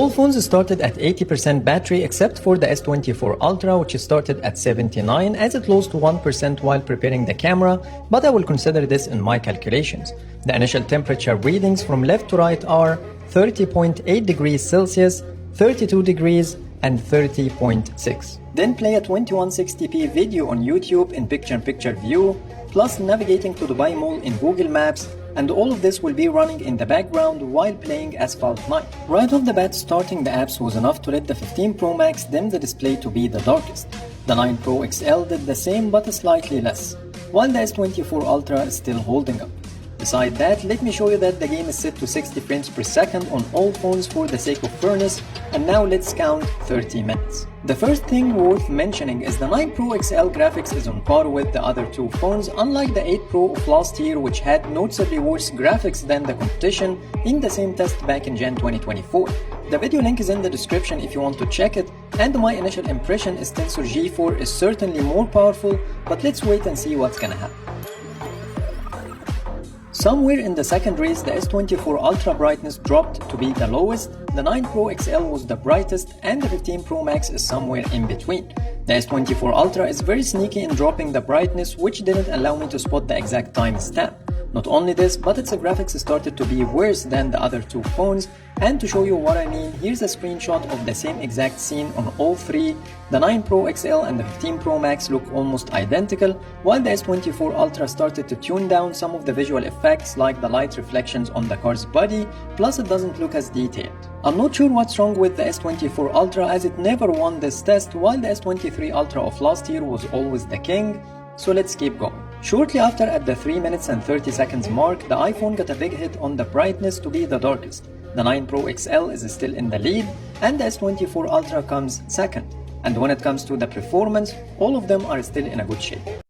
All phones started at 80% battery except for the S24 Ultra, which started at 79 as it lost 1% while preparing the camera, but I will consider this in my calculations. The initial temperature readings from left to right are 30.8 degrees Celsius, 32 degrees, and 30.6. Then play a 2160p video on YouTube in picture-in-picture view, plus navigating to Dubai Mall in Google Maps, and all of this will be running in the background while playing Asphalt 9. Right off the bat, starting the apps was enough to let the 15 Pro Max dim the display to be the darkest. The 9 Pro XL did the same but slightly less, while the S24 Ultra is still holding up. Besides that, let me show you that the game is set to 60 frames per second on all phones for the sake of fairness, and now let's count 30 minutes. The first thing worth mentioning is the 9 Pro XL graphics is on par with the other two phones, unlike the 8 Pro of last year which had noticeably worse graphics than the competition in the same test back in Jan 2024. The video link is in the description if you want to check it, and my initial impression is Tensor G4 is certainly more powerful, but let's wait and see what's gonna happen. Somewhere in the second race, the S24 Ultra brightness dropped to be the lowest, the 9 Pro XL was the brightest, and the 15 Pro Max is somewhere in between. The S24 Ultra is very sneaky in dropping the brightness, which didn't allow me to spot the exact timestamp. Not only this, but its graphics started to be worse than the other two phones, and to show you what I mean, here's a screenshot of the same exact scene on all three. The 9 Pro XL and the 15 Pro Max look almost identical, while the S24 Ultra started to tune down some of the visual effects like the light reflections on the car's body, plus it doesn't look as detailed. I'm not sure what's wrong with the S24 Ultra as it never won this test, while the S23 Ultra of last year was always the king, so let's keep going. Shortly after, at the 3 minutes and 30 seconds mark, the iPhone got a big hit on the brightness to be the darkest. The 9 Pro XL is still in the lead, and the S24 Ultra comes second. And when it comes to the performance, all of them are still in a good shape.